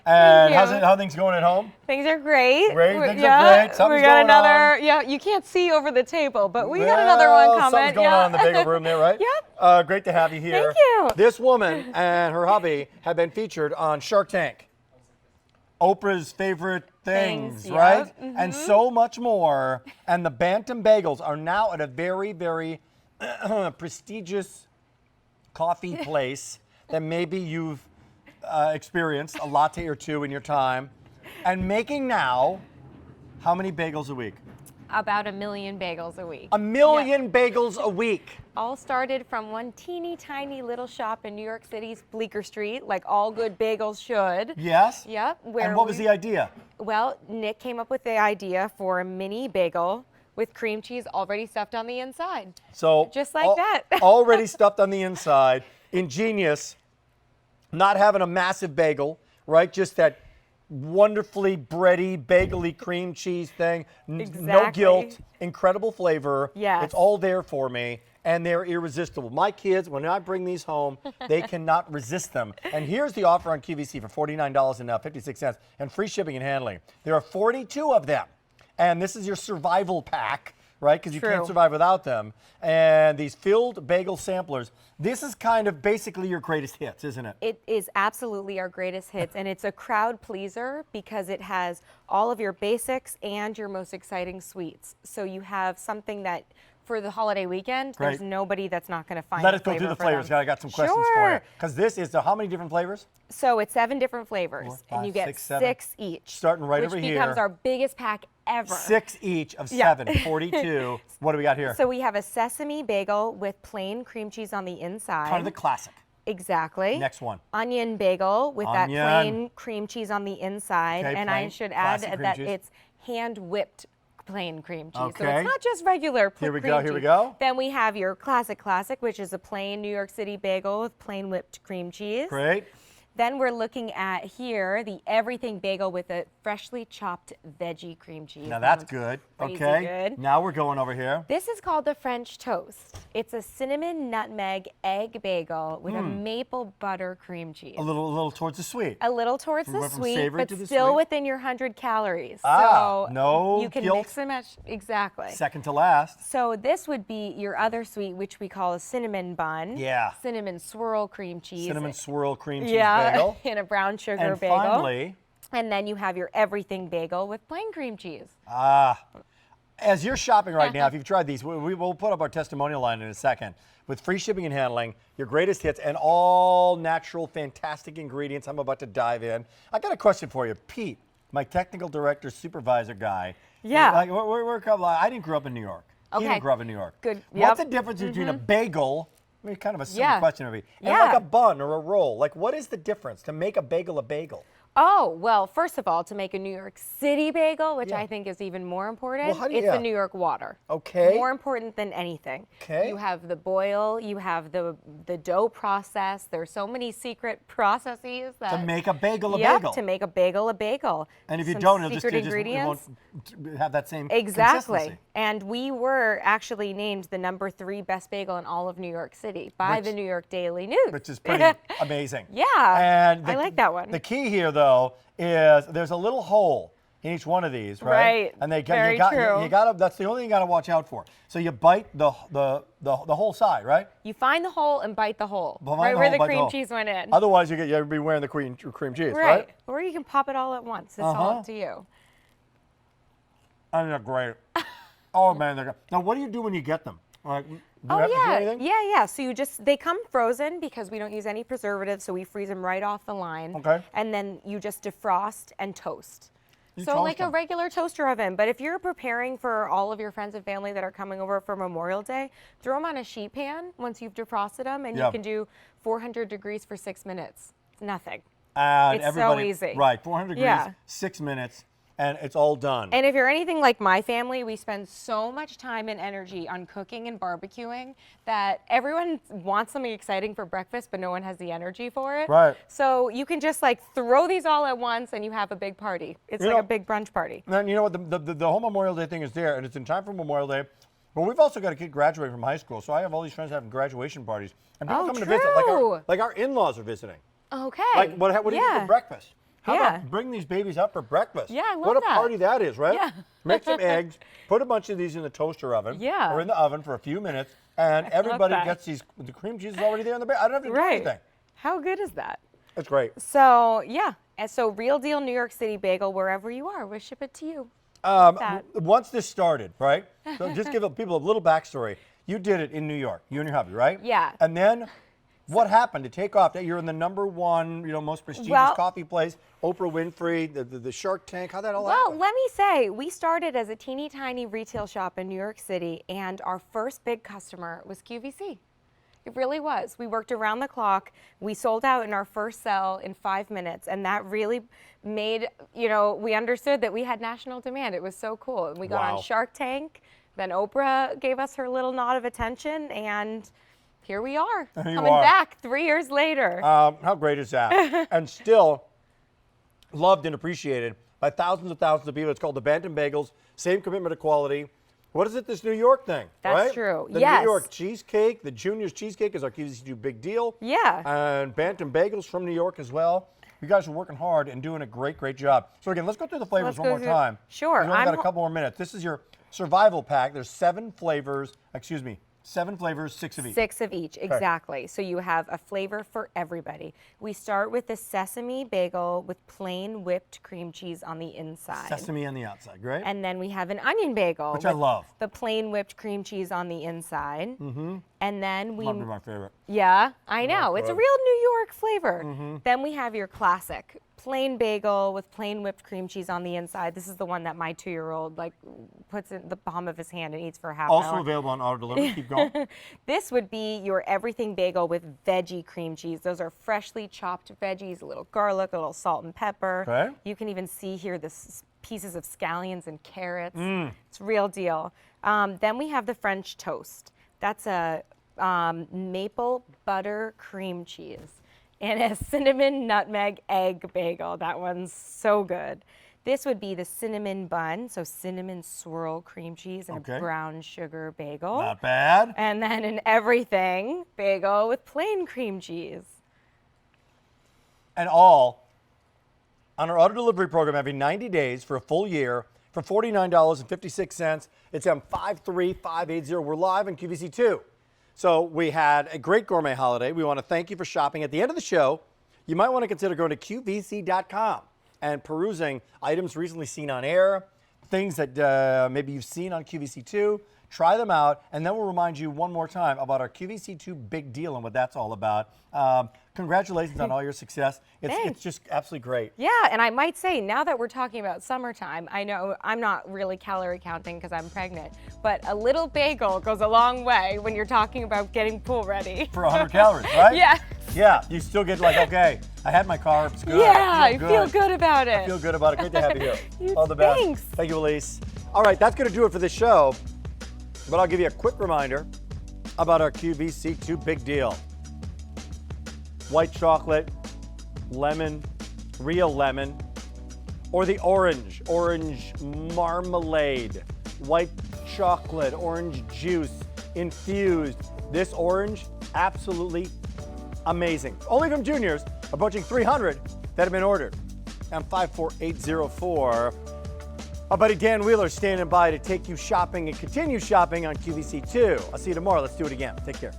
And Thank you. how things going at home? Things are great. Great, things are great. Something's we got going another. on. Yeah, you can't see over the table, but we got another one coming. Something's going on in the bagel room there, right? Yep. Great to have you here. Thank you. This woman and her hubby have been featured on Shark Tank, Oprah's favorite things, right? Yep. Mm-hmm. And so much more. And the Bantam Bagels are now at a very, very prestigious coffee place that maybe you've experienced a latte or two in your time, and making now how many bagels a week? About 1 million bagels a week. 1 million bagels a week. All started from one teeny tiny little shop in New York City's Bleecker Street, like all good bagels should. Yes? Yep. And what was the idea? Well, Nick came up with the idea for a mini bagel with cream cheese already stuffed on the inside. So just like that. Already stuffed on the inside. Ingenious. Not having a massive bagel, right? Just that wonderfully bready, bagely cream cheese thing. Exactly. No guilt. Incredible flavor. Yes. It's all there for me. And they're irresistible. My kids, when I bring these home, they cannot resist them. And here's the offer on QVC for $49 and now 56 cents and free shipping and handling. There are 42 of them. And this is your survival pack, right? Because you can't survive without them. And these filled bagel samplers, this is kind of basically your greatest hits, isn't it? It is absolutely our greatest hits, and it's a crowd pleaser because it has all of your basics and your most exciting sweets. So you have something that for the holiday weekend, there's nobody that's not going to find. Let us go through the flavors. I got some questions for you. Because this is how many different flavors? So it's 7 different flavors, 4, 5, and you get 6, 7. 6 each. Starting right over here. Which becomes our biggest pack ever. 6 each of 7, 42. What do we got here? So we have a sesame bagel with plain cream cheese on the inside. Kind of the classic. Exactly. Next one. Onion bagel with that plain cream cheese on the inside. Okay, and I should add that it's hand whipped plain cream cheese. Okay. So it's not just regular cream cheese. Here we go. Then we have your classic, which is a plain New York City bagel with plain whipped cream cheese. Great. Then we're looking at here the everything bagel with a freshly chopped veggie cream cheese. Now that's good. Okay. Good. Now we're going over here. This is called the French toast. It's a cinnamon nutmeg egg bagel with a maple butter cream cheese. A little towards the sweet. A little towards the sweet, but still within your 100 calories. Ah, so no you can guilt. mix and match. Exactly. Second to last. So this would be your other sweet, which we call a cinnamon bun. Yeah. Cinnamon swirl cream cheese. Cinnamon swirl cream cheese bagel. In a brown sugar and bagel. Finally. And then you have your everything bagel with plain cream cheese. As you're shopping right now, if you've tried these, we will put up our testimonial line in a second. With free shipping and handling, your greatest hits, and all natural, fantastic ingredients. I'm about to dive in. I got a question for you. Pete, my technical director, supervisor guy. Yeah. Like, I didn't grow up in New York. Okay. He didn't grow up in New York. Good. What's the difference between a bagel, I mean, kind of a simple question of me, and Yeah. like a bun or a roll? Like, what is the difference to make a bagel a bagel? Oh, well, first of all, to make a New York City bagel, which I think is even more important, it's the New York water. Okay. More important than anything. Okay. You have the boil, you have the dough process. There's so many secret processes that To make a bagel a bagel. to make a bagel a bagel. And if you Some don't, it secret just ingredients. won't have that same Exactly. consistency. And we were actually named the number 3 best bagel in all of New York City by the New York Daily News. Which is pretty amazing. Yeah, And I like that one. The key here, though, is there's a little hole in each one of these, right? Right. And they Very you got true. you got to. That's the only thing you got to watch out for. So you bite the whole side, right? You find the hole and bite the hole, Find right the where hole, the bite the cream hole. cheese went in. Otherwise, you'd be wearing the cream cheese, Right. right? Or you can pop it all at once. It's all up to you. And they're great. Oh man, they're good. Now, what do you do when you get them? Like, do you Oh have to do yeah, anything? yeah. So they come frozen because we don't use any preservatives, so we freeze them right off the line. Okay. And then you just defrost and toast. You So toast like a them. regular toaster oven, but if you're preparing for all of your friends and family that are coming over for Memorial Day, throw them on a sheet pan once you've defrosted them, and you can do 400 degrees for 6 minutes. It's nothing. And It's so easy. Right, 400 degrees, Yeah. 6 minutes, and it's all done. And if you're anything like my family, we spend so much time and energy on cooking and barbecuing that everyone wants something exciting for breakfast, but no one has the energy for it. Right. So you can just like throw these all at once and you have a big party. It's like a big brunch party. And you know what? The whole Memorial Day thing is there, and it's in time for Memorial Day. But we've also got a kid graduating from high school, so I have all these friends having graduation parties, and people coming to visit. true. Like our in-laws are visiting. Okay. Like what do you do for breakfast? How Yeah. about bring these babies up for breakfast? Yeah, I love What a that. party that is, right? Yeah. Make some eggs, put a bunch of these in the toaster oven Yeah. or in the oven for a few minutes, and everybody that. gets these, the cream cheese is already there in the bag. I don't have to do Right. anything. How good is that? That's great. So, yeah. And so, Real Deal New York City Bagel, wherever you are, we'll ship it to you. that. Once this started, right? So just give people a little backstory. You did it in New York, you and your hubby, right? Yeah. And then what happened to take off? That you're in the #1, most prestigious Well- coffee place, Oprah Winfrey, the Shark Tank. How'd that all Well, happen? let me say, we started as a teeny tiny retail shop in New York City, and our first big customer was QVC. It really was. We worked around the clock. We sold out in our first sell in 5 minutes, and that really made, we understood that we had national demand. It was so cool. And we got Wow. on Shark Tank. Then Oprah gave us her little nod of attention, and here we are, Here you coming are. back 3 years later. How great is that? And still loved and appreciated by thousands of people. It's called the Bantam Bagels. Same commitment to quality. What is it, this New York thing? That's right? true. The Yes. New York cheesecake, the Junior's cheesecake is our QVC2 big deal. Yeah. And Bantam Bagels from New York as well. You guys are working hard and doing a great, great job. So again, let's go through the flavors Let's one go more through- time. Sure. We've only got a couple more minutes. This is your survival pack. There's 7 flavors, 7 flavors, 6 of each. 6 of each, exactly. So you have a flavor for everybody. We start with the sesame bagel with plain whipped cream cheese on the inside. Sesame on the outside, great? And then we have an onion bagel. Which I with love. The plain whipped cream cheese on the inside. And then we, Might be my favorite. yeah, I know. It's a good. real New York flavor. Then we have your classic plain bagel with plain whipped cream cheese on the inside. This is the one that my 2-year-old puts in the palm of his hand and eats for half an Also hour. available on auto delivery. Keep going. This would be your everything bagel with veggie cream cheese. Those are freshly chopped veggies, a little garlic, a little salt and pepper. Okay. You can even see here the pieces of scallions and carrots. It's real deal. Then we have the French toast. That's a maple butter cream cheese and a cinnamon nutmeg egg bagel. That one's so good. This would be the cinnamon bun, so cinnamon swirl cream cheese and Okay. a brown sugar bagel. Not bad. And then an everything bagel with plain cream cheese. And all on our auto delivery program every 90 days for a full year for $49.56. It's M53580. We're live in QVC2. So we had a great gourmet holiday. We want to thank you for shopping. At the end of the show, you might want to consider going to QVC.com and perusing items recently seen on air, things that maybe you've seen on QVC2. Try them out, and then we'll remind you one more time about our QVC2 big deal and what that's all about. Congratulations on all your success. It's Thanks. just absolutely great. Yeah, and I might say, now that we're talking about summertime, I know I'm not really calorie counting because I'm pregnant, but a little bagel goes a long way when you're talking about getting pool ready. For 100 calories, right? Yeah. Yeah, you still get okay, I had my carbs, good. Yeah, I I feel good about it. I feel good about it. Great to have you here. You- All the best. thanks. Thank you, Elise. All right, that's going to do it for this show. But I'll give you a quick reminder about our QVC2 big deal. White chocolate, lemon, real lemon, or the orange marmalade, white chocolate, orange juice, infused. This orange, absolutely amazing. Only from Juniors, approaching 300 that have been ordered. And 54804. Our buddy Dan Wheeler standing by to take you shopping and continue shopping on QVC2. I'll see you tomorrow. Let's do it again. Take care.